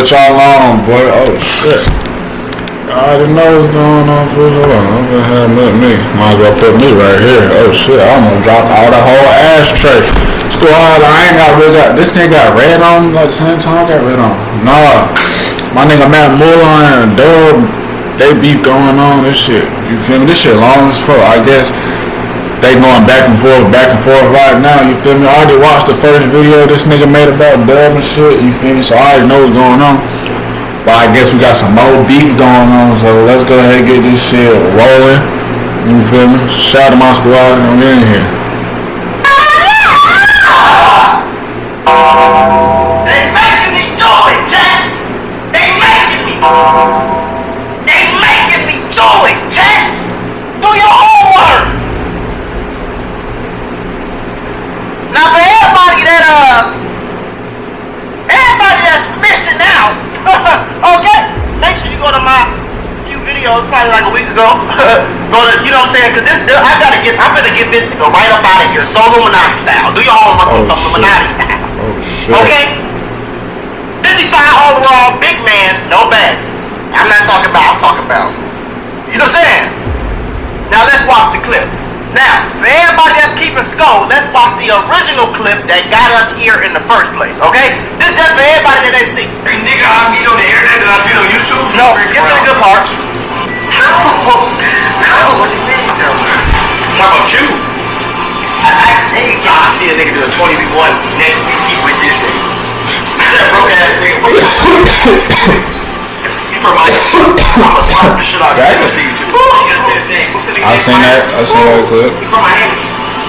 put y'all on, boy. Oh shit. I already know what's going on, fool. Hold on, I'm gonna have me. Might as well put me right here. Oh shit, I almost dropped all the whole ashtray. Squad, I ain't got rid of this thing got red on at the same time I got red on. Nah. My nigga Mula and Dub, they beef going on this shit. You feel me? This shit long as fuck, I guess. They going back and forth right now, you feel me? I already watched the first video this nigga made about Dub and shit, you feel me? So I already know what's going on. But I guess we got some more beef going on, so let's go ahead and get this shit rolling. You feel me? Shout out to my squad, I'm in here. They making me do it, Jack! They making me do it, Jack! Do your homework! Now for everybody that's missing out, okay? Make sure you go to my few videos, probably like a week ago. Go to, you know what I'm saying? Cause I'm gonna get this to go right up out of here, solo Illuminati style. Do your homework on some Illuminati style. Oh shit. Okay? 55 overall, big man, no badges. I'm talking about. You know what I'm saying? Now let's watch the clip. Now, for everybody that's keeping score, let's watch the original clip that got us here in the first place, okay? This is just for everybody that didn't see. Hey nigga, I mean on the internet that I seen on YouTube? No, it's a good part. No, what do you mean, though? How about you? I see a nigga do a 20v1 next week with this nigga. That broke ass nigga. You from my I'ma slap the shit out of you. You gonna see you too. You gonna say the thing. I seen that clip. You from Miami.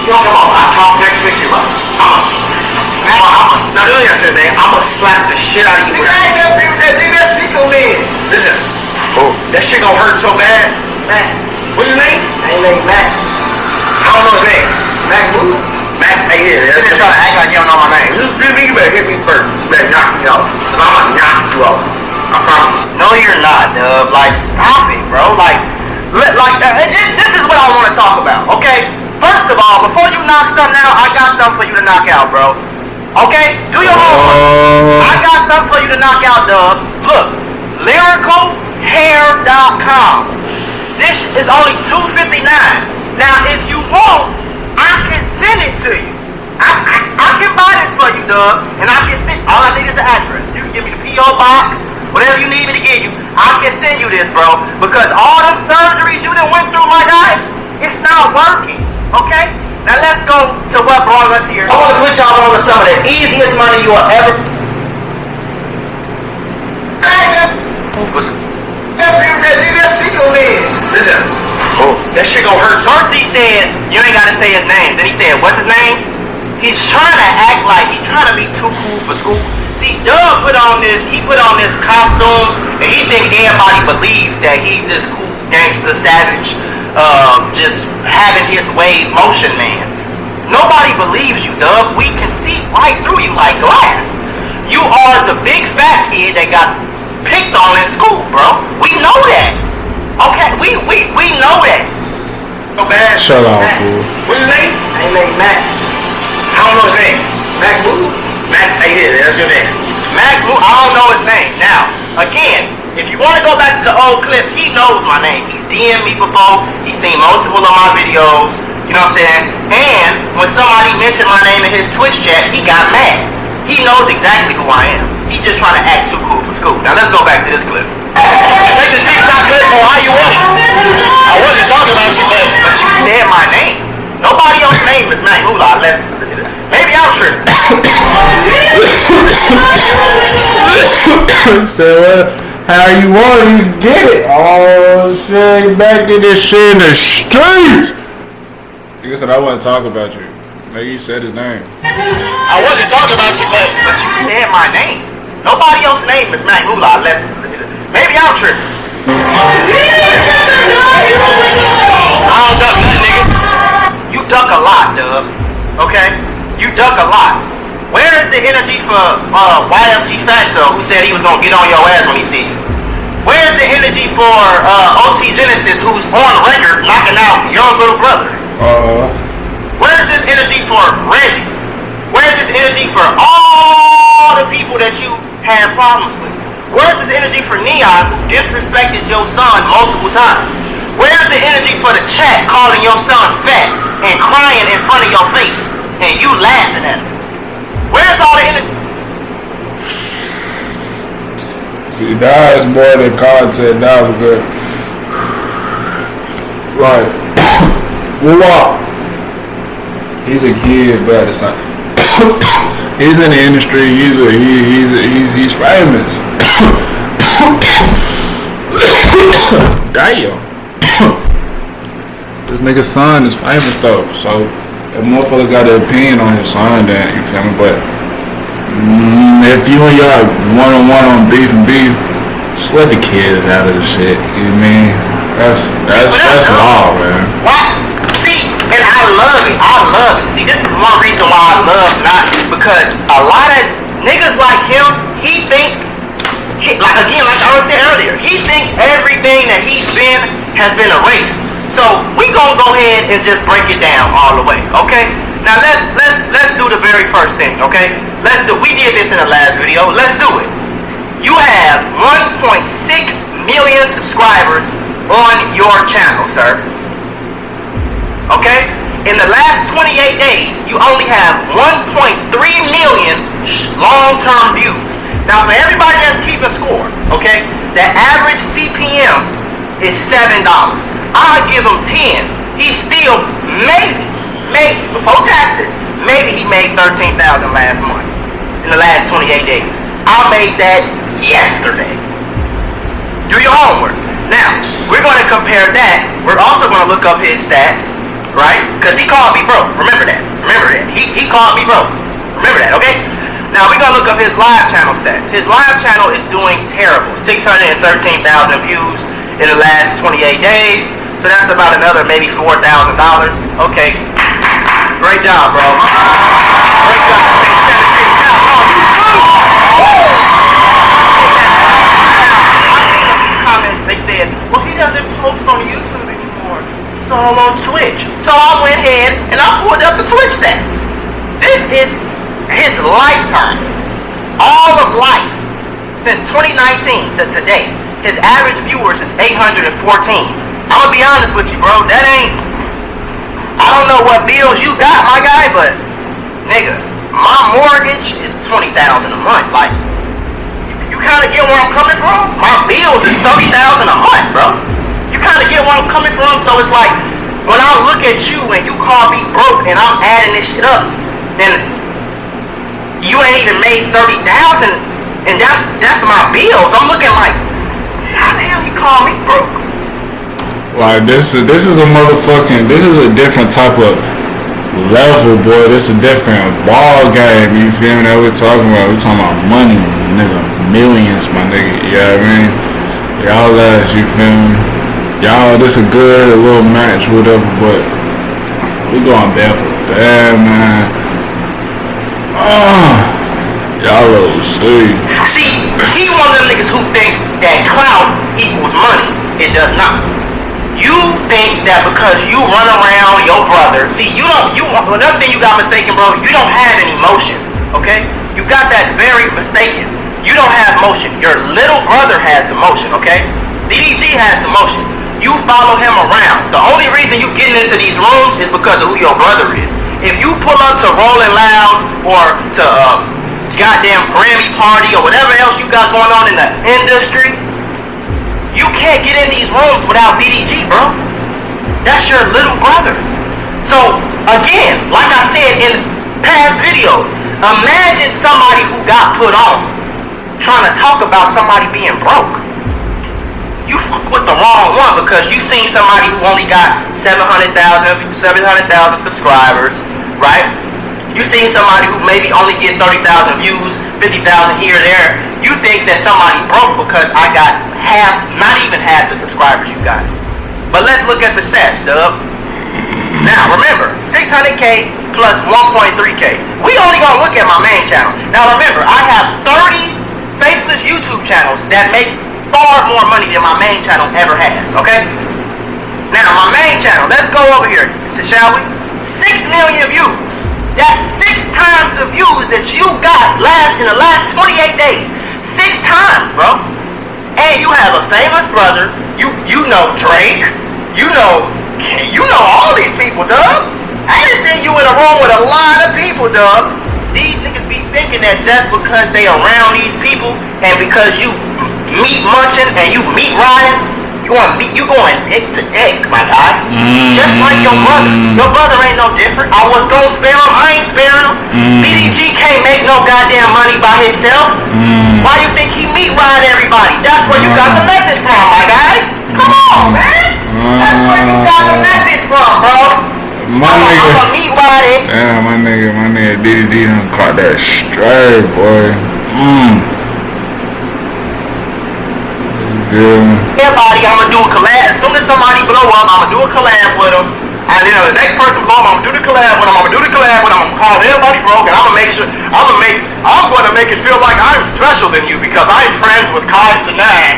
You don't come on, I'll talk next week about now the other thing I said, man, I'ma slap the shit out of you. Nigga, I ain't never been with that nigga, that's Sicko man. Listen, that shit gonna hurt so bad. Mac. What's his name? I ain't named Mac. I don't know his name. Mac Mula? Mac, hey, yeah, that's just trying to act like you don't know my name. You better hit me first. You better knock me off. Cause I'm gonna knock you off. I promise. No, you're not, dub. Like, stop it, bro. Like, this is what I want to talk about, okay? First of all, before you knock something out, I got something for you to knock out, bro. Okay? Do your homework. I got something for you to knock out, dub. Look, lyricalhair.com. This is only $2.59. Now, if you want, I can send it to you. I can buy this for you, dub. And I can send, all I need is an address. You can give me the P.O. box, whatever you need me to give you. I can send you this, bro. Because all them surgeries you done went through, my guy, it's not working. Okay? Now let's go to what brought us here. I want to put y'all on to some of the easiest money you will ever. That's Sicko man. Listen. That shit gonna hurt. First he said, you ain't gotta say his name. Then he said, what's his name? He's trying to act like he's trying to be too cool for school. See, Doug put on this costume, and he think everybody believes that he's this cool gangster savage, just having his way motion man. Nobody believes you, Doug. We can see right through you like glass. You are the big fat kid that got picked on in school, bro. We know that. Okay, we know that. So bad. Shut up, fool. What's his name? I ain't named Mac. I don't know his name. Mac Mula? Mac, hey, yeah, that's your name. Mac Mula, I don't know his name. Now, again, if you want to go back to the old clip, he knows my name. He's DM'd me before. He's seen multiple of my videos. You know what I'm saying? And when somebody mentioned my name in his Twitch chat, he got mad. He knows exactly who I am. He's just trying to act too cool for school. Now let's go back to this clip. Take the TikTok clip on how you want it. I wasn't talking about you, but You said my name. Nobody else's name is Mac Mula unless maybe I'm tripping. So how you want it, you get it. Oh shit, back to this shit in the streets. Nigga said I wasn't talking about you. Maybe he said his name. I wasn't talking about you, but You said my name. Nobody else's name is Mac Mula unless maybe I'm tripping. I don't duck nothing, nigga. You duck a lot, Dub. Okay? You duck a lot. Where is the energy for YFG Fatso, who said he was gonna get on your ass when he see you? Where's the energy for OT Genesis, who's on record knocking out your little brother? Where's this energy for Reggie? Where's this energy for all the people that you had problems with? Where's this energy for Neon, who disrespected your son multiple times? Where's the energy for the chat calling your son fat and crying in front of your face and you laughing at him? Where's all the energy? See, that's more than content now because, like, Mula, he's a kid, but at the same, he's in the industry. He's famous. Damn. This nigga's son is famous though, so if motherfuckers got an opinion on his son, then you feel me. But if you and y'all one-on-one on beef, just let the kids out of the shit. You know what I mean? That's law, man. Why? See, and I love it. See, this is one reason why I love not because a lot of niggas like him, like I said earlier, he thinks everything that he's been has been erased. So we gonna go ahead and just break it down all the way, okay? Now let's do the very first thing, okay? We did this in the last video. Let's do it. You have 1.6 million subscribers on your channel, sir. Okay? In the last 28 days, you only have 1.3 million long-term views. Now, for everybody that's keeping score, okay, the average CPM is $7. I'll give him 10. He's still maybe before taxes, maybe he made $13,000 last month in the last 28 days. I made that yesterday. Do your homework. Now, we're going to compare that. We're also going to look up his stats, right? Because he called me broke. Remember that. He called me broke. Remember that, okay? Now, we're going to look up his live channel stats. His live channel is doing terrible. 613,000 views in the last 28 days. So that's about another maybe $4,000. Okay. Great job, bro. Great job. Now, on YouTube. Comments, they said, well, he doesn't post on YouTube anymore. So I'm on Twitch. So I went ahead and I pulled up the Twitch stats. This is his lifetime. All of life. Since 2019 to today. His average viewers is 814. I'm gonna be honest with you, bro. That ain't... I don't know what bills you got, my guy, but... Nigga, my mortgage is $20,000 a month. Like, you kind of get where I'm coming from? My bills is $30,000 a month, bro. You kind of get where I'm coming from? So it's like, when I look at you and you call me broke and I'm adding this shit up, then you ain't even made $30,000, and that's my bills. I'm looking like, how the hell you call me broke? Like this is a motherfucking, this is a different type of level, boy. This is a different ball game. You feel me? That we're talking about. We're talking about money, nigga, millions, my nigga. You know what I mean? Y'all you feel me? Y'all, this a good little match, whatever. But we going bad for bad, man. Y'all little sleep. See, he one of them niggas who think that clout equals money. It does not. You think that because you run around your brother, see, another thing you got mistaken, bro, you don't have any motion, okay? You got that very mistaken. You don't have motion. Your little brother has the motion, okay? DDG has the motion. You follow him around. The only reason you getting into these rooms is because of who your brother is. If you pull up to Rolling Loud or to goddamn Grammy party or whatever else you got going on in the industry, you can't get in these rooms without DDG, bro. That's your little brother. So, again, like I said in past videos, imagine somebody who got put on trying to talk about somebody being broke. You fuck with the wrong one because you seen somebody who only got 700,000 subscribers, right? You seen somebody who maybe only get 30,000 views, 50,000 here or there. You think that somebody broke because I got not even half the subscribers you got. But let's look at the stats, dub. Now, remember, 600K plus 1.3K. We only gonna look at my main channel. Now, remember, I have 30 faceless YouTube channels that make far more money than my main channel ever has, okay? Now, my main channel, let's go over here, shall we? 6 million views. That's 6 times the views that you got in the last 28 days. 6 times, bro. famous brother. You know Drake. You know all these people, dub. I done seen you in a room with a lot of people, dub. These niggas be thinking that just because they around these people and because you meat munching and you meat riding, you going dick to dick, my guy. Just like your brother. Your brother ain't no different. I was gonna spare him, I ain't sparing him. BDG can't make no goddamn money by himself. Why you think he meat ride everybody? That's where you got the method from, my guy. Come on, man. That's where you got the method from, bro. My nigga. I'm a meat ride. Yeah, my nigga DDD done caught that straight, boy. Everybody, I'm gonna do a collab. As soon as somebody blow up, I'm gonna do a collab with them. And then the next person blow up, I'm gonna do the collab with them. I'm gonna call everybody broke, and I'm gonna make it feel like I'm special than you because I'm friends with Kai Sinai.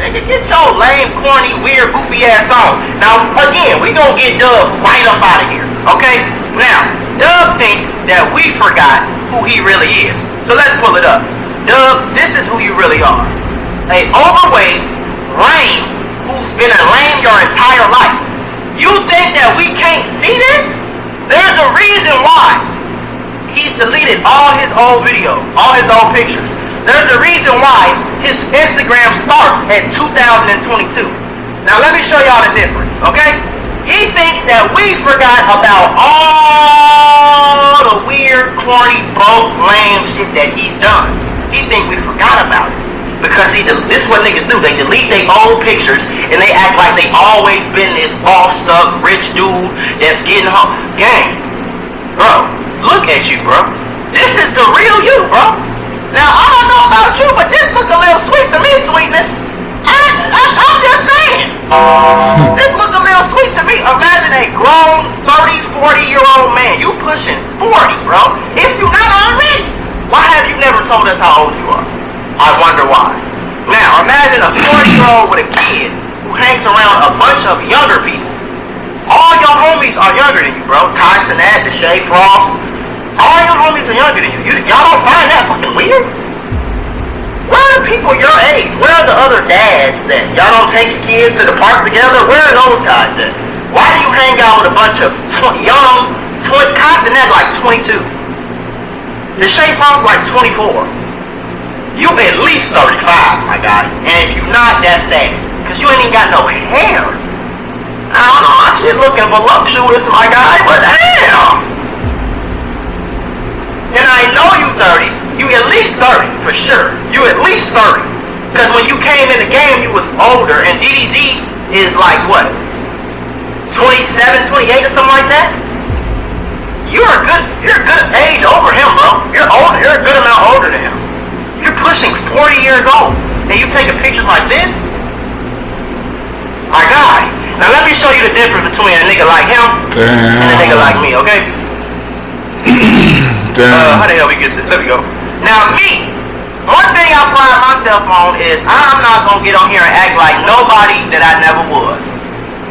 Nigga, get your lame, corny, weird, goofy ass on. Now, again, we gonna get Dub right up out of here, okay? Now, Dub thinks that we forgot who he really is. So let's pull it up. Dub, this is who you really are. A overweight lame who's been a lame your entire life. You think that we can't see this? There's a reason why he's deleted all his old videos, all his old pictures. There's a reason why his Instagram starts at 2022. Now let me show y'all the difference, okay? He thinks that we forgot about all the weird, corny, broke, lame shit that he's done. He think we forgot about it. Because this is what niggas do. They delete their old pictures and they act like they always been this bossed up, rich dude that's getting home. Gang, bro, look at you, bro. This is the real you, bro. Now, I don't know about you, but this look a little sweet to me, sweetness. I'm just saying. This look a little sweet to me. Imagine a grown 30, 40-year-old man. You pushing 40, bro. If you're not already. Why have you never told us how old you are? I wonder why. Now, imagine a 40-year-old with a kid who hangs around a bunch of younger people. All your homies are younger than you, bro. Kai Sinat, Deshae Frost. All your homies are younger than you. Y'all don't find that fucking weird? Where are the people your age? Where are the other dads at? Y'all don't take your kids to the park together? Where are those guys at? Why do you hang out with a bunch of Kai Sinat like 22? Deshae Frost like 24. You at least 35, my guy. And if you not, that's sad. Because you ain't even got no hair. I don't know, my shit looking voluptuous, my guy, but damn. And I know you 30. You at least 30, for sure. You at least 30. Because when you came in the game, you was older. And DDD is like, what? 27, 28 or something like that? You're a good age over him, bro. You're a good amount older than him. You're pushing 40 years old, and you taking pictures like this? My guy. Now let me show you the difference between a nigga like him and a nigga like me, okay? How the hell we get to? There we go. Now me, one thing I pride myself on is I'm not gonna get on here and act like nobody that I never was.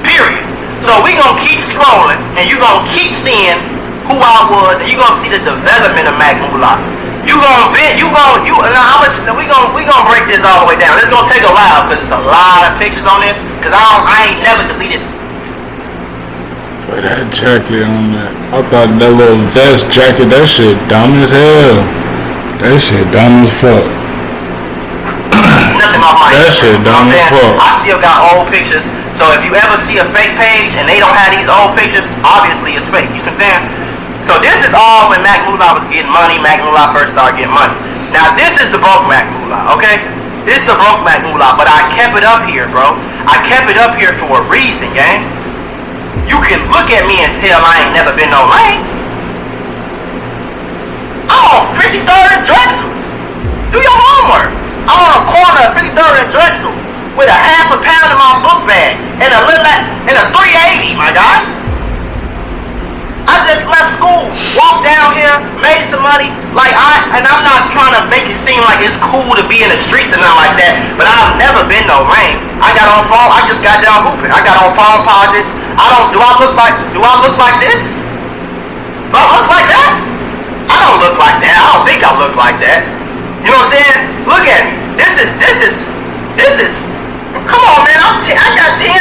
Period. So we gonna keep scrolling, and you gonna keep seeing who I was, and you gonna see the development of Mula. We gonna break this all the way down. It's gonna take a while because there's a lot of pictures on this. Cause I ain't never deleted. Put that jacket on that. I thought that little vest jacket, that shit dumb as hell. That shit dumb as fuck. Nothing off my That shit dumb as fuck. I still got old pictures. So if you ever see a fake page and they don't have these old pictures, obviously it's fake. You see what I'm saying? So this is all when Mula was getting money. Mula first started getting money. Now this is the broke Mula, okay? This is the broke Mula, but I kept it up here, bro. I kept it up here for a reason, gang. You can look at me and tell I ain't never been no lame. I'm on 53rd and Drexel. Do your homework. I'm on a corner of 53rd and Drexel with a half a pound in my book bag and a 380, my guy. I just left school, walked down here, made some money. And I'm not trying to make it seem like it's cool to be in the streets and nothing like that, but I've never been no lame. I just got down hooping. I got on phone posits. Do I look like this? Do I look like that? I don't look like that. I don't think I look like that. You know what I'm saying? Look at me. This is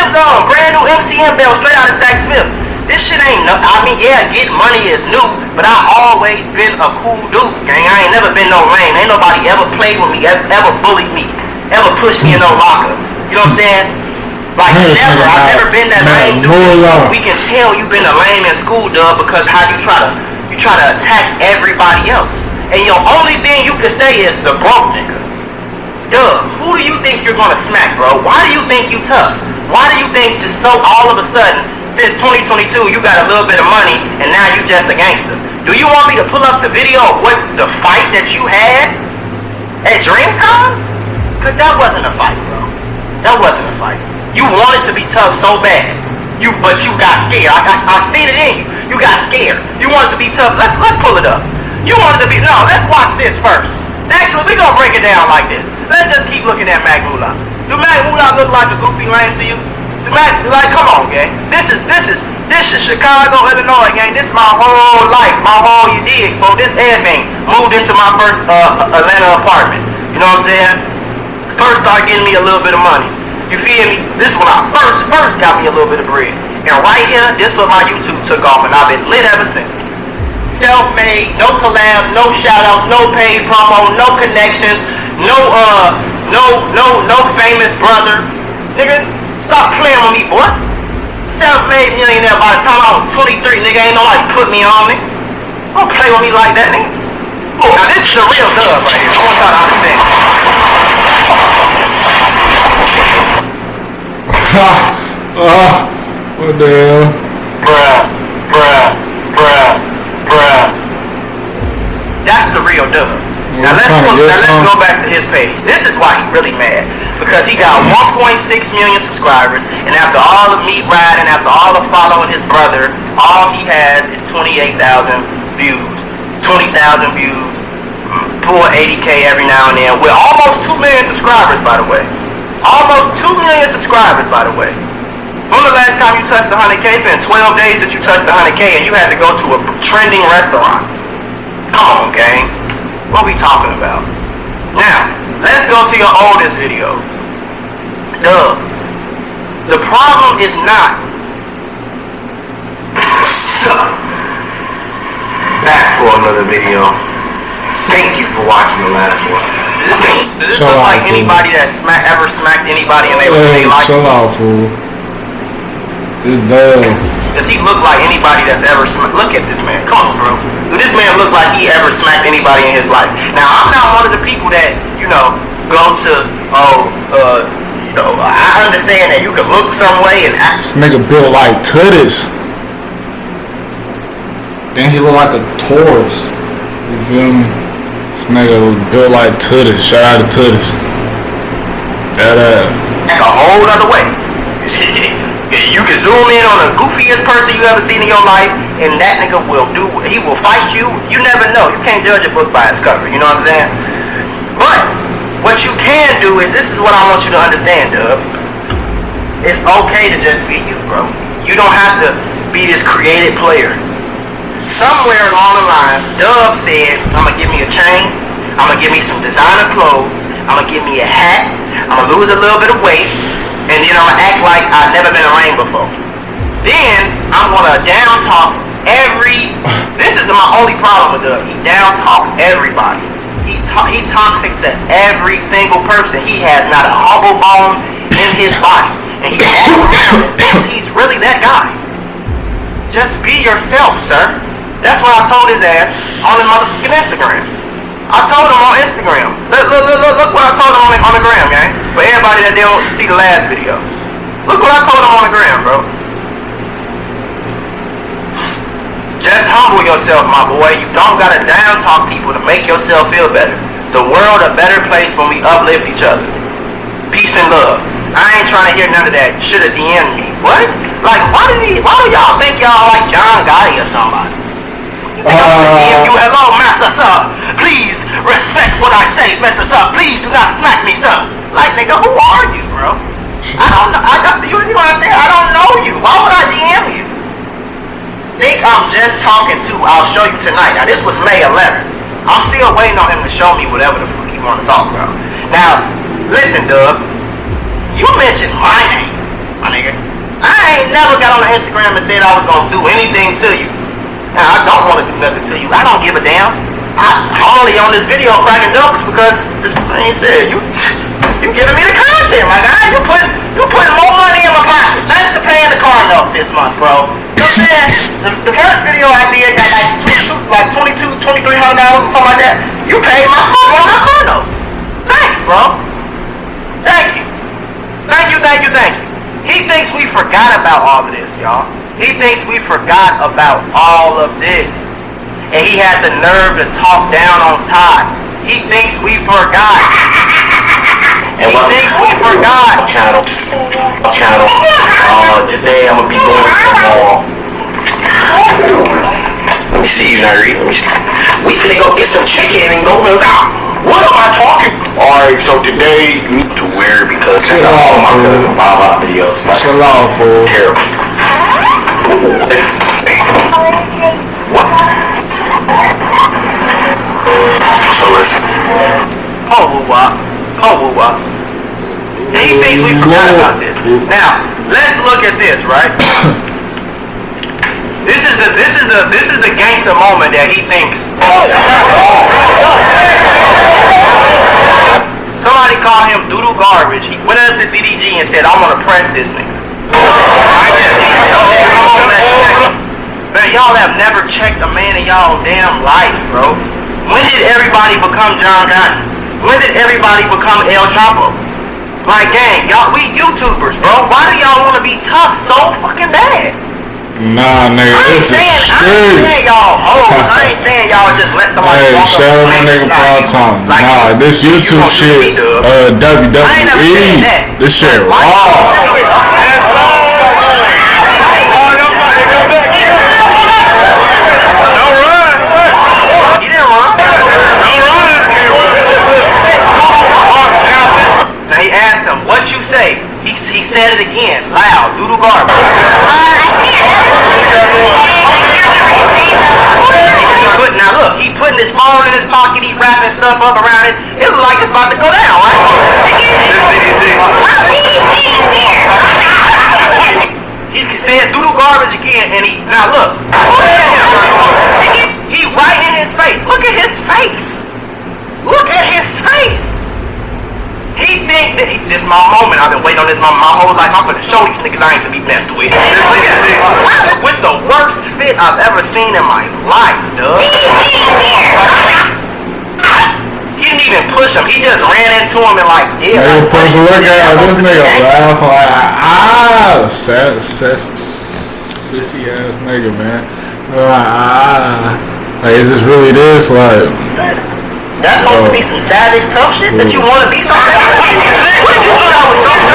Smith on, brand new MCM belt straight out of Zach Smith. This shit ain't no, I mean, yeah, getting money is new, but I always been a cool dude, gang. I ain't never been no lame. Ain't nobody ever played with me, ever bullied me, ever pushed me in no locker. You know what I'm saying? Like, never. I've never been that lame dude. We can tell you been a lame in school, dub, because how you try to attack everybody else. And your only thing you can say is the broke nigga. Duh, who do you think you're gonna smack, bro? Why do you think you tough? Why do you think just so all of a sudden, since 2022, you got a little bit of money and now you just a gangster? Do you want me to pull up the video of what the fight that you had at DreamCon? Cause that wasn't a fight, bro. That wasn't a fight. You wanted to be tough so bad, but you got scared. I seen it in you. You got scared. You wanted to be tough. Let's pull it up. You wanted to be let's watch this first. Actually, we gonna break it down like this. Let's just keep looking at Mac Mula. Do Mac Mula look like a goofy lame to you? Come on, gang. This is Chicago, Illinois, gang. This is my whole life, my whole you dig, bro. This everything moved into my first Atlanta apartment. You know what I'm saying? First started getting me a little bit of money. You feel me? This is when I first got me a little bit of bread. And right here, this is when my YouTube took off, and I've been lit ever since. Self-made, no collab, no shout-outs, no paid promo, no connections, no famous brother. Nigga, stop playing with me, boy. Self-made millionaire by the time I was 23, nigga. Ain't nobody put me on it. Don't play with me like that, nigga. Oh, now this is the real dub right here. I want y'all to understand. What the hell? Bruh. That's the real dub. Now let's go back to his page. This is why he really mad. Because he got 1.6 million subscribers, and after all the meat riding, after all the following his brother, all he has is 28,000 views. 20,000 views, pull 80K every now and then, with almost 2 million subscribers, by the way. Almost 2 million subscribers, by the way. When was the last time you touched the 100K? It's been 12 days since you touched the 100K, and you had to go to a trending restaurant. Come on, gang. What we talking about? Now, let's go to your oldest videos. The problem is not back for another video. Thank you for watching the last one. Does this look like anybody that ever smacked anybody in their life? Chill out, fool. This dub. Does he look like anybody that's ever smacked? Look at this man. Come on, bro. Do this man look like he ever smacked anybody in his life? Now, I'm not one of the people that, go to, I understand that you can look some way and act. This nigga built like titties. Then he look like a Taurus. You feel me? This nigga was built like titties. Shout out to titties. That ass. Like a whole other way. You can zoom in on the goofiest person you ever seen in your life, and that nigga he will fight you. You never know. You can't judge a book by its cover. You know what I'm saying? But what you can do is, this is what I want you to understand, Dub. It's okay to just be you, bro. You don't have to be this creative player. Somewhere along the line, Dub said, I'm gonna give me a chain, I'm gonna give me some designer clothes, I'm gonna give me a hat, I'm gonna lose a little bit of weight, and then I'm gonna act like I've never been a lame before. Then I'm gonna down talk this is my only problem with Dub. He down talk everybody. He toxic to every single person. He has not a humble bone in his body, and he thinks he's really that guy. Just be yourself, sir. That's what I told his ass on the motherfucking Instagram. I told him on Instagram. Look what I told him on the gram, gang. For everybody that didn't see the last video. Look what I told him on the gram, bro. Just humble yourself, my boy. You don't gotta down talk people to make yourself feel better. The world a better place when we uplift each other. Peace and love. I ain't trying to hear none of that. Shoulda DM'd me. What? Like, why do y'all think y'all like John Gotti or somebody? You hello, master sir. Please respect what I say, Mr. Sir. Please do not smack me, sir. Like, nigga, who are you, bro? I don't know. You see what I said? I don't know you. Why would I DM you? Think I'm just talking to. I'll show you tonight. Now, this was May 11th. I'm still waiting on him to show me whatever the fuck he want to talk about. Now, listen, Doug. You mentioned my name. my nigga. I ain't never got on the Instagram and said I was gonna do anything to you. Now, I don't want to do nothing to you. I don't give a damn. I'm only on this video cracking jokes because I ain't said you giving me the content, my guy. You putting more money in my pocket. Thanks for paying the car note this month, bro. Man, the first video I did got like $2,200, $2,300 or something like that. You paid my car notes. Thanks, bro. Thank you. He thinks we forgot about all of this, y'all. He thinks we forgot about all of this. And he had the nerve to talk down on Todd. He thinks we forgot. He thinks we forgot. Channel. Today I'm gonna be going to the mall. Let me see you, Nari. We finna go get some chicken and go. What am I talking? Alright, so today to wear because that's all my cousin buy a lot of videos. Chill out, fool. Terrible. What? So listen. Oh, woo-wop. And he thinks we forgot about this. Now, let's look at this, right? This is the gangster moment that he thinks. Somebody called him doodle garbage. He went up to DDG and said, "I'm gonna press this nigga." Man, y'all have never checked a man in y'all damn life, bro. When did everybody become John Gotti? When did everybody become El Chapo? Like, gang, y'all, we YouTubers, bro. Why do y'all want to be tough so fucking bad? Nah, nigga, this is I ain't saying y'all I ain't saying y'all just let somebody hey, walk up shout out my nigga Paul Tom. like, nah, this YouTube shit, WWE, I ain't never said that. this shit raw. Now he asked him, "What you say?" He said it again, loud, doodle garbage. Now look, he putting his phone in his pocket, he wrapping stuff up around it. It look like it's about to go down, right? He said doodle garbage again, and now look at him. He right in his face. Look at his face. He think that this is my moment. I've been waiting on this my whole life. I'm gonna show these niggas I ain't to be messed with. This nigga with the worst fit I've ever seen in my life, dude. He didn't even push him. He just ran into him and like, yeah. Nigga, look at this nigga laugh like, sissy ass nigga, man. Like, is this really this? Like, that's supposed to be some savage tough shit that you want to be something. What did you thought I was something?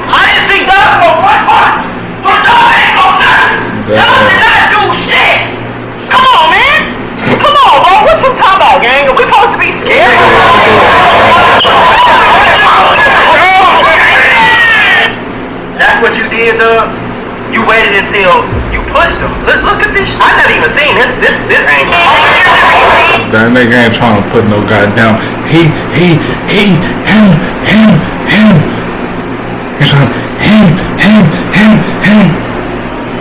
I didn't see nothing but one part. But y'all ain't no nothing. Y'all did not do shit. Come on, man. Come on, bro. What you talking about, gang? Are we supposed to be scared? That's what you did, Doug. You waited until you pushed him. Look at this. I never even seen this angle. that nigga ain't trying to put no goddamn him. He's trying him.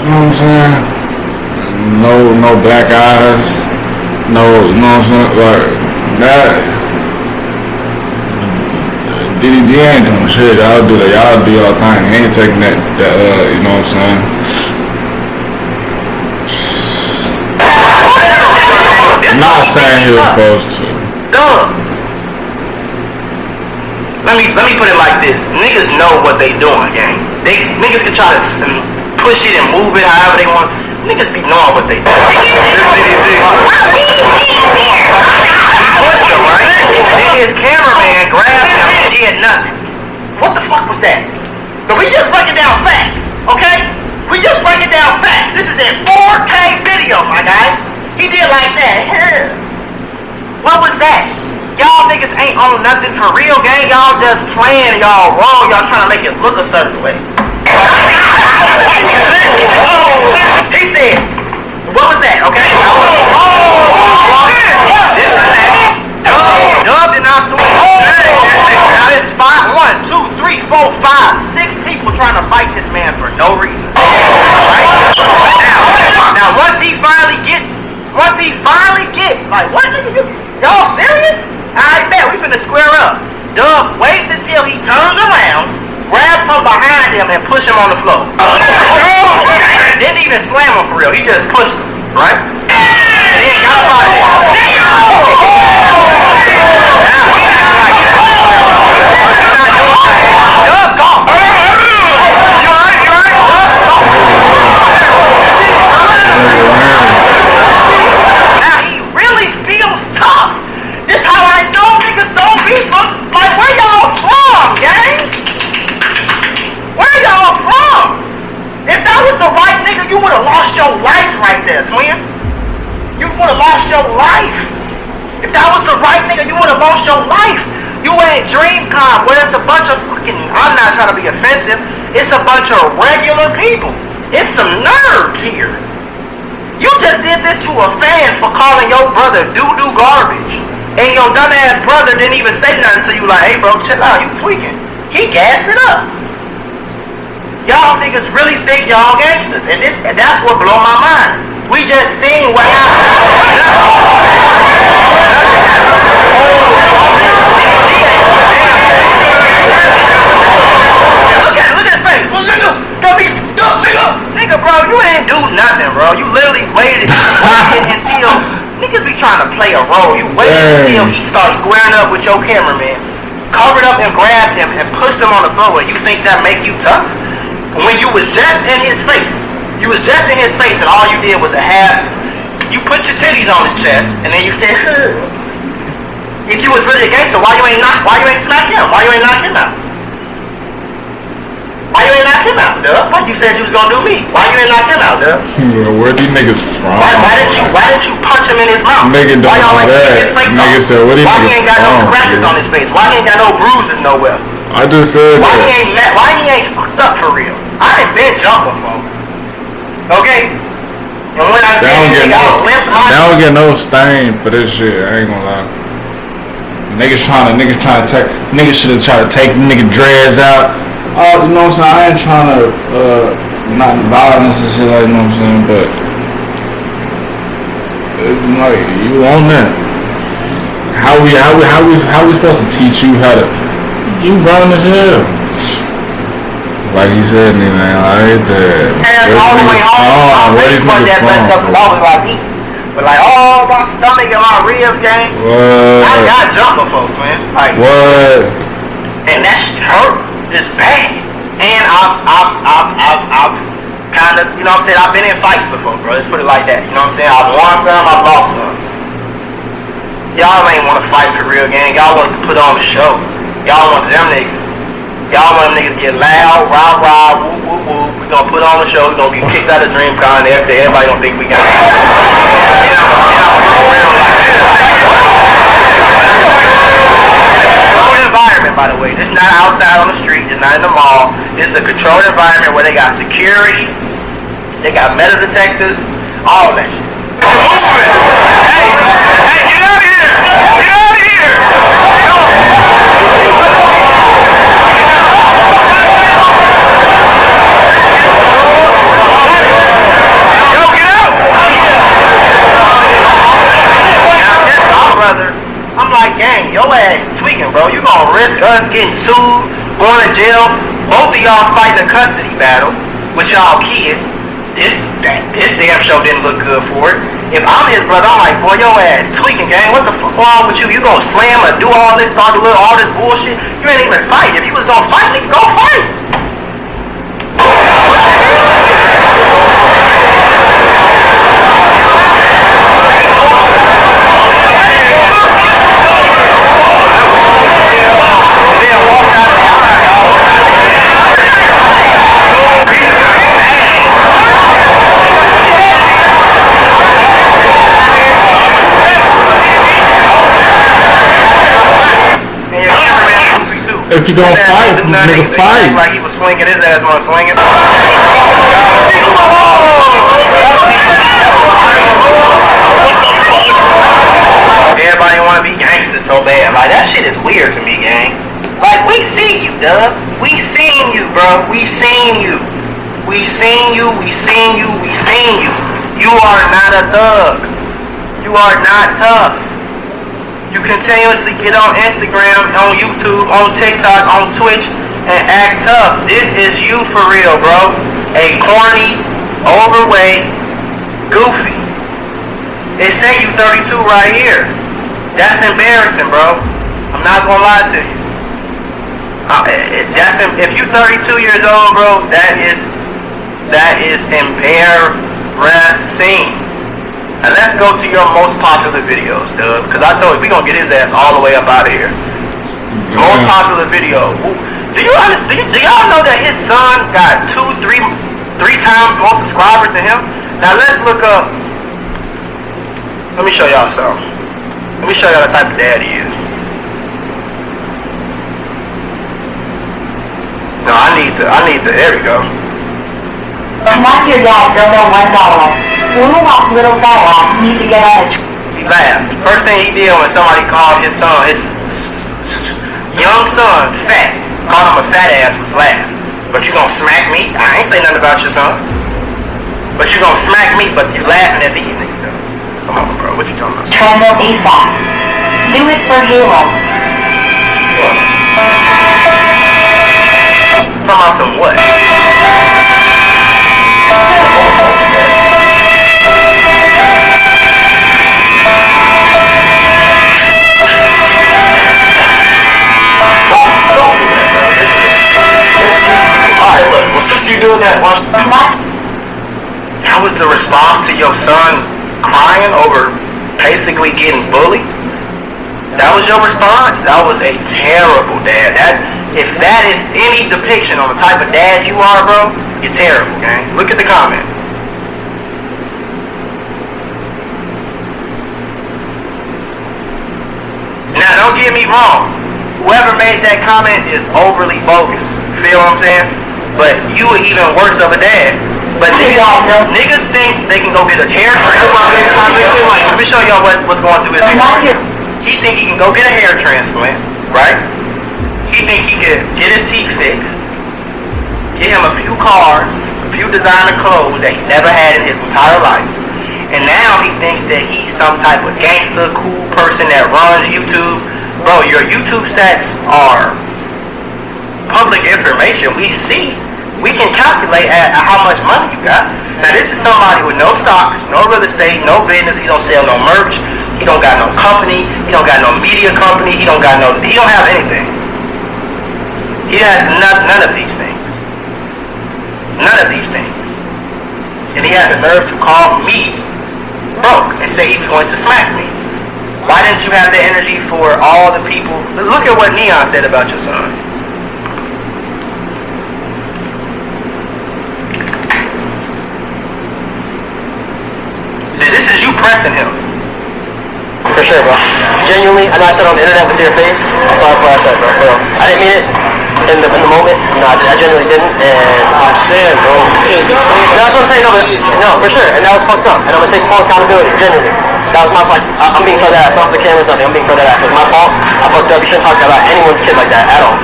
You know what I'm saying? No black eyes. No, you know what I'm saying? Like that. DDD ain't doing shit. Y'all do that. Y'all do y'all thing. He ain't taking that. You know what I'm saying? Not saying he was supposed to. Dumb. Let me put it like this. Niggas know what they doing, gang. Niggas can try to push it and move it however they want. Niggas be knowing what they doing. He pushed him, right? Then his cameraman grabbed him and did nothing. What the fuck was that? But we just breaking down facts, okay? We just breaking down facts. This is in 4K video, my guy. He did like that. What was that? Y'all niggas ain't on nothing for real, gang. Y'all just playing, y'all wrong. Y'all trying to make it look a certain way. He said, what was that, okay? Dub did not swing. Like, what, nigga? Y'all serious? I bet we finna square up. Doug waits until he turns around, grabs from behind him, and push him on the floor. Didn't even slam him for real. He just pushed him, right? And then got up out of there. Doug gone. You alright? Now he really feels tough. This how I know niggas don't be from. Like, where y'all from, gang? Where y'all from? If that was the right nigga, you would have lost your life right there, twin. You would have lost your life. If that was the right nigga, you would have lost your life. You at DreamCon, where it's a bunch of fucking, I'm not trying to be offensive, it's a bunch of regular people. It's some nerds here. You just did this to a fan for calling your brother doo-doo garbage. And your dumbass brother didn't even say nothing to you like, hey bro, chill out, you tweaking. He gassed it up. Y'all niggas really think y'all gangsters. And that's what blew my mind. We just seen what Look at his face. Well, nigga, bro, you ain't do nothing, bro. You literally waited until niggas be trying to play a role. You waited until he started squaring up with your cameraman, covered up and grabbed him and pushed him on the floor. You think that make you tough? When you was just in his face, and all you did was you put your titties on his chest, and then you said, huh. If you was really a gangster, why you ain't smack him? Why you ain't knock him out? Why you ain't knock him out, duh? Like you said you was gonna do me. Why you ain't knock him out, duh? Where these niggas from? Why didn't you punch him in his mouth? Nigga don't know that. Nigga said, where these niggas from? Why he ain't got no scratches on his face? Why he ain't got no bruises nowhere? I just said why he ain't fucked up for real? I done been jumped before. Okay? And when I tell you nigga, I limped my... They don't get no stain for this shit, I ain't gonna lie. Niggas should have tried to take nigga dreads out. Oh, you know what I'm saying? I ain't trying to, not violence and shit, like, you know what I'm saying? But, like, you on that. How we supposed to teach you how to... You grown as hell. Like he said, nigga, like that. And all the way home, I really fucked that messed up because I was like eating. But like, oh, my stomach and my ribs, gang. What? I got jumped before, twin. Like, what? And that shit hurt. It's bad. And I've kind of, you know what I'm saying, I've been in fights before, bro. Let's put it like that. You know what I'm saying? I've won some, I've lost some. Y'all ain't want to fight for real, gang. Y'all want to put on the show. Y'all want them niggas. Y'all want them niggas to get loud, rah, whoop, whoop, whoop. We gonna put on the show. We gonna get kicked out of DreamCon every day. Everybody gonna think we got it. Controlled environment, by the way. This is not outside on the street. It's not in the mall. This is a controlled environment where they got security, they got metal detectors, all that shit. Hey, get out of here! Get out of here! Brother, I'm like, gang, your ass tweaking, bro. You gonna risk us getting sued, going to jail, both of y'all fighting a custody battle with y'all kids. This damn show didn't look good for it. If I'm his brother, I'm like, boy, your ass tweaking, gang. What the fuck wrong with you? You gonna slam or do all this, all this bullshit? You ain't even fight. If you was gonna fight, nigga, go fight. If you gonna fight, nigga, fight. Like he was swinging his ass on swinging. Everybody wanna be gangsters so bad. Like, that shit is weird to me, gang. Like, we see you, Doug. We seen you, bro. We seen you. We seen you. We seen you. We seen you. You are not a thug. You are not tough. You continuously get on Instagram, on YouTube, on TikTok, on Twitch, and act tough. This is you for real, bro. A corny, overweight, goofy. It say you 32 right here. That's embarrassing, bro. I'm not gonna lie to you. If you 32 years old, bro, that is embarrassing. And let's go to your most popular videos, dude. Cause I told you we gonna get his ass all the way up out of here. Most popular video. Do y'all know that his son got three times more subscribers than him? Now let's look up. Let me show y'all something. Let me show y'all the type of dad he is. No, I need the, there we go. Not your dad, don't know $1. Mula wants little fella, need to get on a He laughed. First thing he did when somebody called his son, his young son, fat, called him a fat ass, was laugh. But you gonna smack me? I ain't say nothing about your son. But you gonna smack me, but you laughing at these niggas though. Come on, bro, what you talking about? Trundle ASAP. Do it for Halo. Talking about some what? Since you doing that, that was the response to your son crying over basically getting bullied? That was your response? That was a terrible dad. If that is any depiction on the type of dad you are, bro, you're terrible, gang. Look at the comments. Now, don't get me wrong. Whoever made that comment is overly bogus. Feel what I'm saying? But you are even worse of a dad. But niggas think they can go get a hair transplant. Let me show y'all what's going through his head. He think he can go get a hair transplant, right? He think he can get his teeth fixed, get him a few cars, a few designer clothes that he never had in his entire life. And now he thinks that he's some type of gangster, cool person that runs YouTube. Bro, your YouTube stats are public information. We can calculate at how much money you got. Now this is somebody with no stocks, no real estate, no business. He don't sell no merch. He don't got no company. He don't got no media company. He don't have anything. He has none of these things. None of these things. And he had the nerve to call me broke and say he was going to smack me. Why didn't you have the energy for all the people? Look at what Neon said about your son. This is you pressing him. For sure, bro. Genuinely, I know I said on the internet with your face. I'm sorry for what I said, bro. For real. I didn't mean it in the moment. No, I genuinely didn't. And I'm saying, bro. That's what I'm saying. No, for sure. And that was fucked up. And I'm gonna take full accountability. Genuinely, that was my fault. I'm being so dead ass. Not for the cameras, nothing. I'm being so dead ass. It's my fault. I fucked up. You shouldn't talk about anyone's kid like that at all.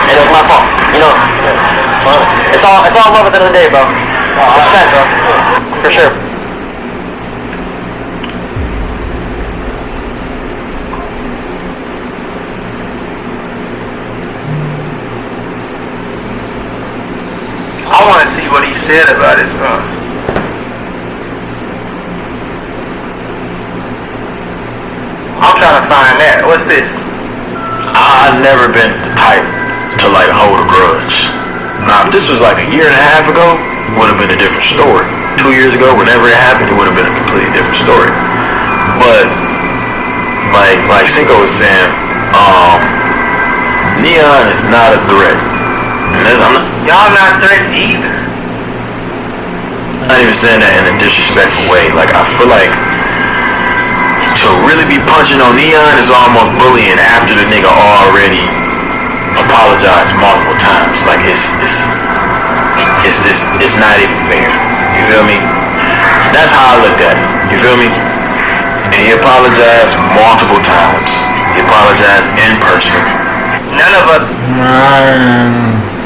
And it was my fault. You know. It's all love at the end of the day, bro. Respect, bro. For sure. I want to see what he said about his son. I'm trying to find that. What's this? I've never been the type to like hold a grudge. Now, if this was like a year and a half ago, it would have been a different story. 2 years ago, whenever it happened, it would have been a completely different story. But like Cinco was saying, Neon is not a threat. Y'all not threats either. I'm not even saying that in a disrespectful way. Like, I feel like to really be punching on Neon is almost bullying after the nigga already apologized multiple times. Like, it's not even fair. You feel me? That's how I looked at it. You feel me? And he apologized multiple times. He apologized in person. None of us.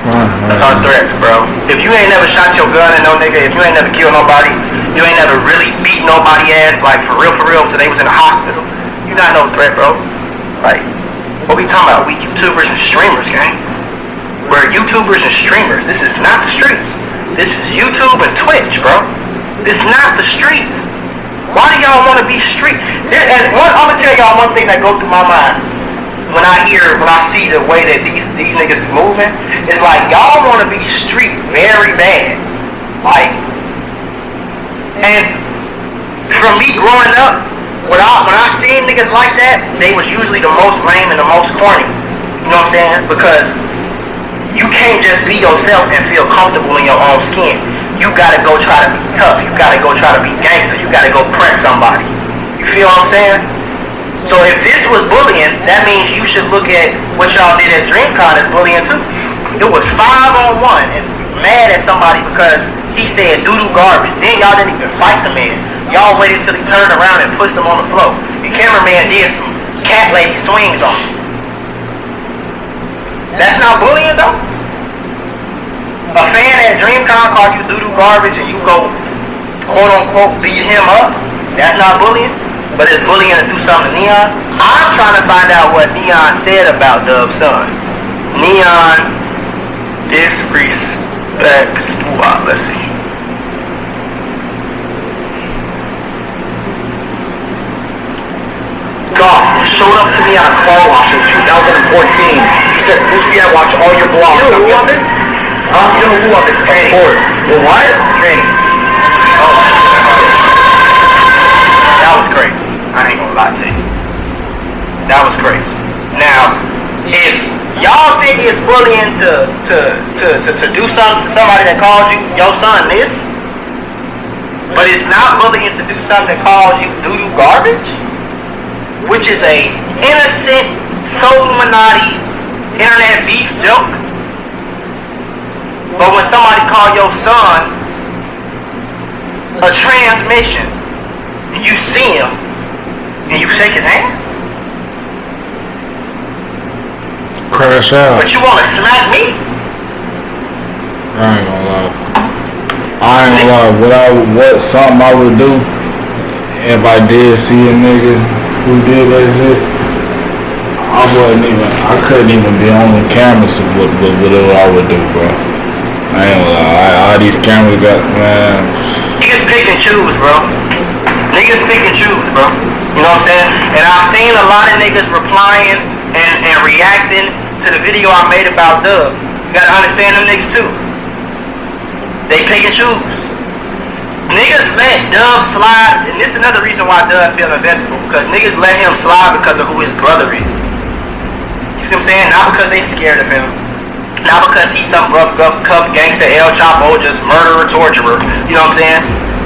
That's our threats, bro. If you ain't never shot your gun at no nigga, if you ain't never killed nobody, you ain't never really beat nobody ass, like for real, till they was in the hospital, you not no threat, bro. Like, what we talking about? We YouTubers and streamers, gang. We're YouTubers and streamers. This is not the streets. This is YouTube and Twitch, bro. This is not the streets. Why do y'all want to be street? I'm gonna tell y'all one thing that goes through my mind when I see the way that these niggas be moving. It's like y'all want to be street very bad. Like, and from me growing up, when I seen niggas like that, they was usually the most lame and the most corny. You know what I'm saying? Because you can't just be yourself and feel comfortable in your own skin. You gotta go try to be tough. You gotta go try to be gangster. You gotta go press somebody. You feel what I'm saying? So if this was bullying, that means you should look at what y'all did at DreamCon as bullying too. It was 5-on-1 and mad at somebody because he said doo-doo garbage. Then y'all didn't even fight the man. Y'all waited till he turned around and pushed him on the floor. The cameraman did some cat lady swings on him. That's not bullying though? A fan at DreamCon called you doo-doo garbage and you go quote-unquote beat him up? That's not bullying? But it's bullying to do something to Neon? I'm trying to find out what Neon said about Dub's son. Neon disrespects. Wow, let's see. God showed up to me on a car wash in 2014. He said, Lucy, I watch all your vlogs. You know who on this? You know who on this? Training. Well, what? Training. Oh, shit. That was crazy. I ain't gonna lie to you. That was crazy. Now, if y'all think it's bullying to do something to somebody that called you your son this, but it's not bullying to do something that calls you doo-doo garbage, which is a innocent Illuminati internet beef joke. But when somebody call your son a transmission, and you see him, and you shake his hand, Crash out. but you want to smack me? I ain't gonna lie. What something I would do if I did see a nigga who did that shit, I couldn't even be on the cameras with whatever I would do, bro. I ain't gonna lie. All these cameras got, man. Niggas pick and choose, bro. Niggas pick and choose, bro. You know what I'm saying? And I've seen a lot of niggas replying and reacting to the video I made about Dub. You gotta understand them niggas too. They pick and choose. Niggas let Dub slide, and this is another reason why Dub feel invincible, because niggas let him slide because of who his brother is. You see what I'm saying? Not because they scared of him. Not because he's some rough, cuff gangster, El Chapo, just murderer, torturer. You know what I'm saying?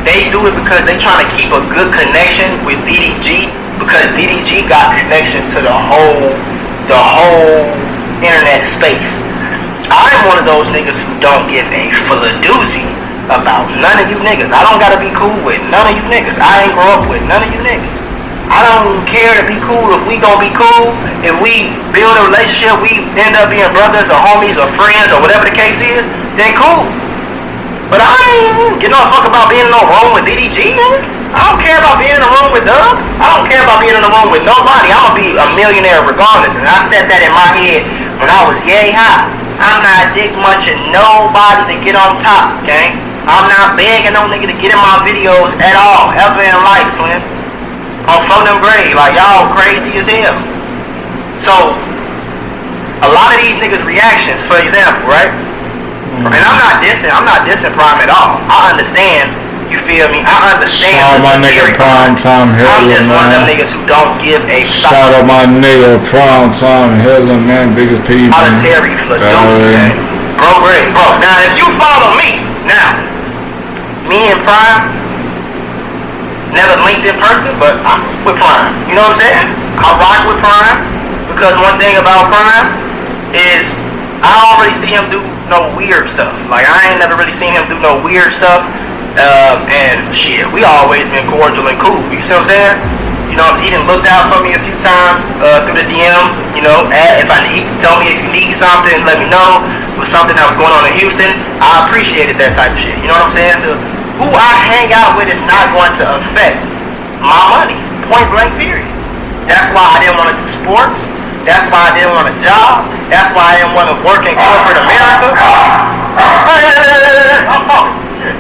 They do it because they trying to keep a good connection with DDG, because DDG got connections to the whole internet space. I'm one of those niggas who don't give a doozy about none of you niggas. I don't gotta be cool with none of you niggas. I ain't grow up with none of you niggas. I don't care to be cool if we gonna be cool. If we build a relationship, we end up being brothers or homies or friends or whatever the case is, then cool. But I ain't give no fuck about being in no room with DDG, nigga. I don't care about being in a room with Doug. I don't care about being in a room with nobody. I'm gonna be a millionaire regardless. And I set that in my head when I was yay high. I'm not dick munching nobody to get on top, okay? I'm not begging no nigga to get in my videos at all, ever in life, twin. On phone them grade, like y'all crazy as hell. So, a lot of these niggas' reactions, for example, right? And I'm not dissing Prime at all. I understand, you feel me? I understand. Shout out my nigga Prime Time Hiller, man. I'm just one of them niggas who don't give a Shout out my nigga Prime Time Hiller, man. Biggest P, man. Solitary Fladosi, man. Bro, great, bro. Now, if you follow me, now, me and Prime, never linked in person, but I'm with Prime. You know what I'm saying? I rock with Prime because one thing about Prime is I don't really see him do no weird stuff. Like, I ain't never really seen him do no weird stuff. And shit, we always been cordial and cool. You see what I'm saying? You know, he done looked out for me a few times through the DM. You know, he told me if you need something, let me know. with something that was going on in Houston, I appreciated that type of shit. You know what I'm saying? So who I hang out with is not going to affect my money. Point blank period. That's why I didn't want to do sports. That's why I didn't want a job. That's why I didn't want to work in corporate America. I'm talking shit.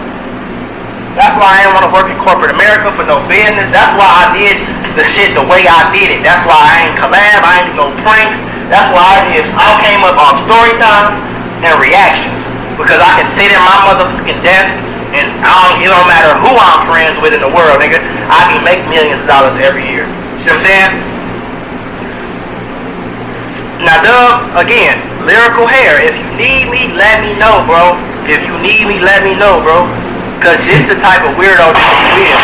That's why I didn't want to work in corporate America for no business. That's why I did the shit the way I did it. That's why I ain't collab. I ain't do no pranks. That's why I came up off story times and reactions. Because I can sit in my motherfucking desk and it don't matter who I'm friends with in the world, nigga. I can make millions of dollars every year. You see what I'm saying? Now, Dub, again, lyrical hair. If you need me, let me know, bro. If you need me, let me know, bro. Cause this the type of weirdo that you is.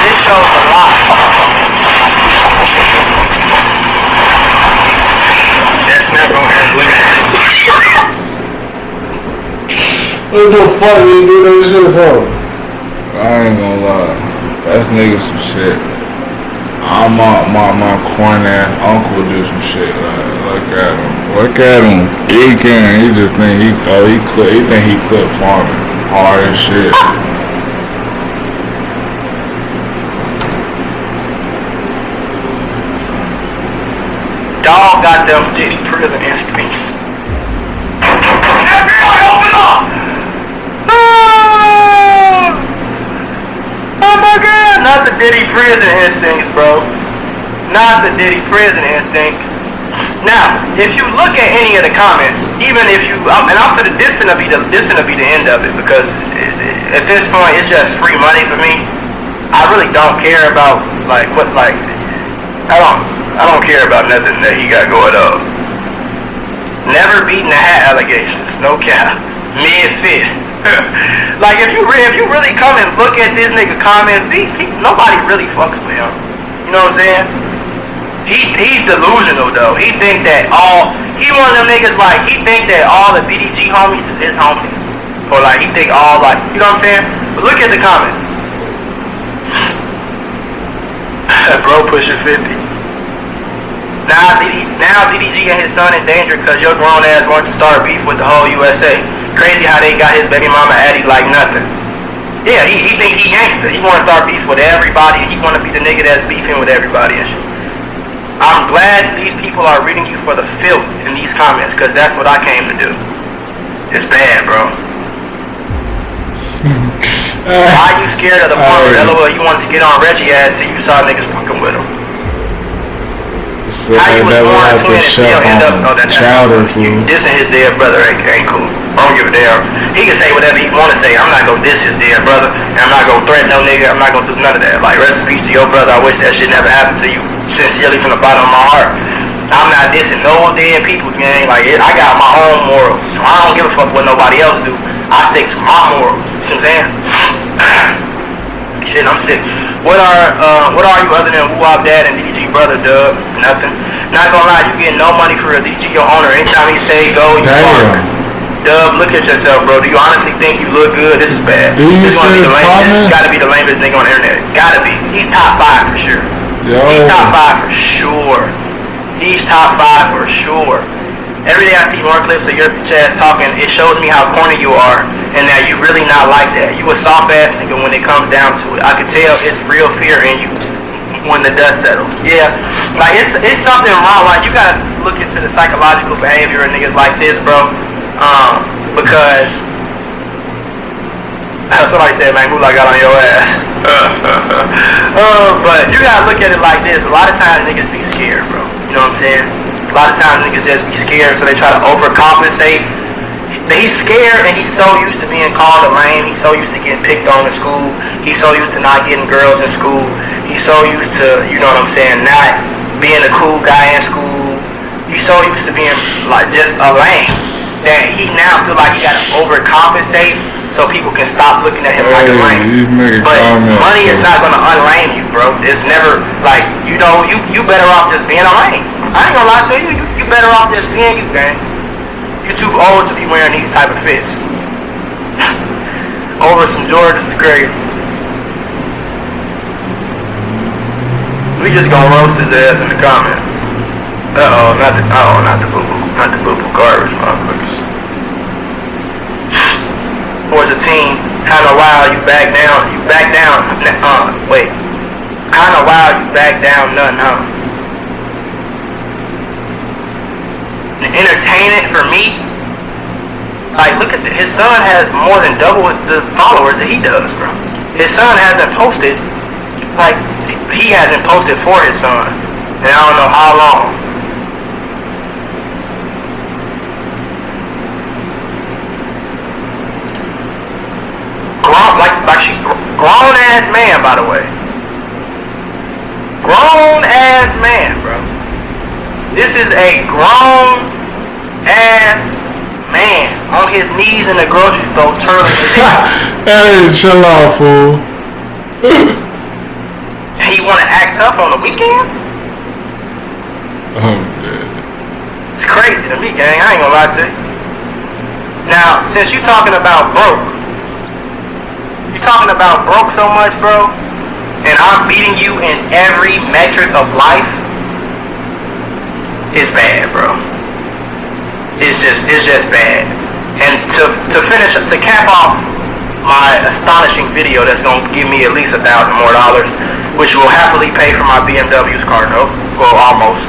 This shows a lot. That's not gonna have women. What the fuck you do that shit for? I ain't gonna lie. That's nigga some shit. My corny ass uncle do some shit. Like, look at him. He just think he think he clip farming. Hard as shit. Dog got them Diddy prison instincts. FBI, open up! Oh my God! Not the Diddy prison instincts, bro. Not the Diddy prison instincts. Now, if you look at any of the comments, even if you, this finna be the end of it, because at this point it's just free money for me. I really don't care about I don't care about nothing that he got going on. Never beaten a hat allegations, no cap, mid-fit. Like if you really come and look at this nigga comments, these people, nobody really fucks with him. You know what I'm saying? He's delusional though. He think that he one of them niggas like, he think that all the BDG homies is his homies. Or like, he think all like, you know what I'm saying? But look at the comments. Bro pushing 50. Now DDG and his son in danger because your grown ass wants to start beef with the whole USA. Crazy how they got his baby mama Addie like nothing. Yeah, he think he gangster. He want to start beef with everybody. He want to be the nigga that's beefing with everybody and shit. I'm glad these people are reading you for the filth in these comments, because that's what I came to do. It's bad, bro. Why are you scared of the plumber? LOL, you wanted to get on Reggie ass till you saw niggas fucking with him. So how you was born a twin and still end up chowder food. Dissing his dead brother ain't cool. I don't give a damn. He can say whatever he want to say. I'm not gonna diss his dead brother, and I'm not gonna threaten no nigga. I'm not gonna do none of that. Like, rest in peace to your brother. I wish that shit never happened to you. Sincerely from the bottom of my heart. I'm not dissing no dead people's gang. Like, I got my own morals, so I don't give a fuck what nobody else do. I stick to my morals. You see what I'm saying? Shit, I'm sick. What are you other than Woo-Wop Dad and DDG brother, Dub? Nothing. Not gonna lie, you getting no money for a DDG your owner. Anytime he say go, you park. Dub, look at yourself, bro. Do you honestly think you look good? This is bad. This gotta be the lamest nigga on the internet. Gotta be. He's top 5 for sure. Yo. He's top 5 for sure. He's top 5 for sure. Every day I see more clips of your bitch ass talking, it shows me how corny you are and that you really not like that. You a soft ass nigga when it comes down to it. I can tell it's real fear in you when the dust settles. Yeah, like it's something wrong. Like, you gotta look into the psychological behavior of niggas like this, bro. Because somebody said, man, Mula got on your ass. But you gotta look at it like this. A lot of times niggas be scared, bro. You know what I'm saying? A lot of times niggas just be scared, so they try to overcompensate. He's scared and he's so used to being called a lame. He's so used to getting picked on in school. He's so used to not getting girls in school. He's so used to, you know what I'm saying, not being a cool guy in school. He's so used to being like just a lame that he now feel like he has to overcompensate so people can stop looking at him like a lame. But money is not gonna unlame you, bro. It's never like, you know, you better off just being a lame. I ain't gonna lie to you. You better off just being you, gang. You too old to be wearing these type of fits. Over some Jordans is crazy. We just gonna roast his ass in the comments. Not the boo-boo. Unbelievable garbage, motherfuckers. Towards a team, kinda wild, you back down. Wait. Kinda wild, you back down, nothing, huh? Entertaining for me. Like, look at his son has more than double the followers that he does, bro. His son hasn't posted, like, he hasn't posted for his son, and I don't know how long. Grown ass man, by the way. Grown ass man, bro. This is a grown ass man on his knees in the grocery store, turning. Hey, chill out, fool. He wanna act tough on the weekends? I'm dead. It's crazy to me, gang. I ain't gonna lie to you. Now, since you talking about broke, so much, bro, and I'm beating you in every metric of life, it's bad, bro. It's just bad. And to finish, to cap off my astonishing video that's gonna give me at least $1,000 more, which will happily pay for my BMW's car note. Well, almost.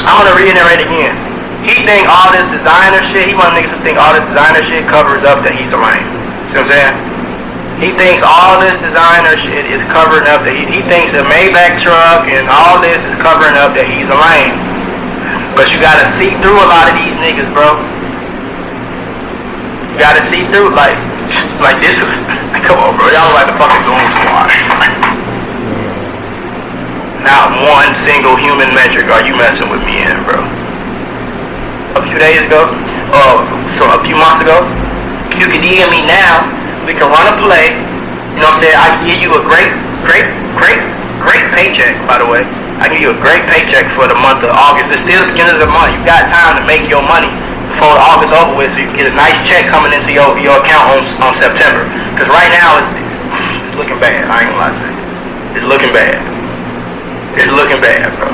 I'm gonna reiterate again. He think all this designer shit, he want niggas to think all this designer shit covers up that he's a lame. See what I'm saying? He thinks all this designer shit is covering up that he thinks a Maybach truck and all this is covering up that he's a lame. But you gotta see through a lot of these niggas, bro. You gotta see through, like this. Come on, bro. Y'all like the fucking Goon Squad. Not one single human metric are you messing with me in, bro. A few days ago, a few months ago, you can DM me now. We can run a play. You know what I'm saying? I can give you a great paycheck, by the way. I can give you a great paycheck for the month of August. It's still the beginning of the month. You got time to make your money before the August over with, so you can get a nice check coming into your account on September. Because right now it's looking bad. I ain't gonna lie to you. It's looking bad. It's looking bad, bro.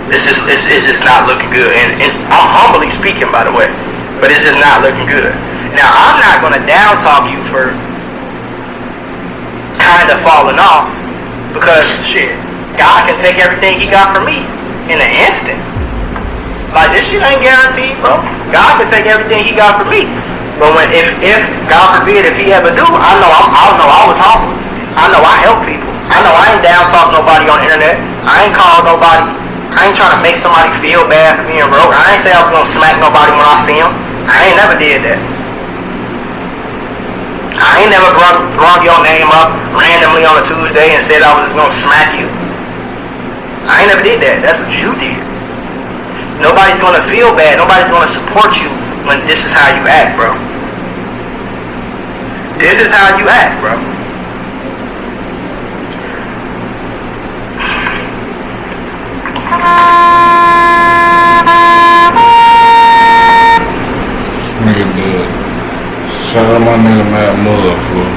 It's just not looking good. And I'm humbly speaking, by the way, but it's just not looking good. Now, I'm not going to down talk you for kind of falling off, because, shit, God can take everything he got from me in an instant. Like, this shit ain't guaranteed, bro. God can take everything he got from me. But if God forbid, if he ever do, I know I was humble. I know I help people. I know I ain't down talk nobody on the internet. I ain't call nobody. I ain't trying to make somebody feel bad for being broke. I ain't say I was going to smack nobody when I see him. I ain't never did that. I ain't never brought your name up randomly on a Tuesday and said I was just gonna smack you. I ain't never did that. That's what you did. Nobody's gonna feel bad. Nobody's gonna support you when this is how you act, bro. This is how you act, bro. Nigga dead. Shout out my nigga Mula, fool.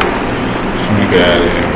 This nigga out of here.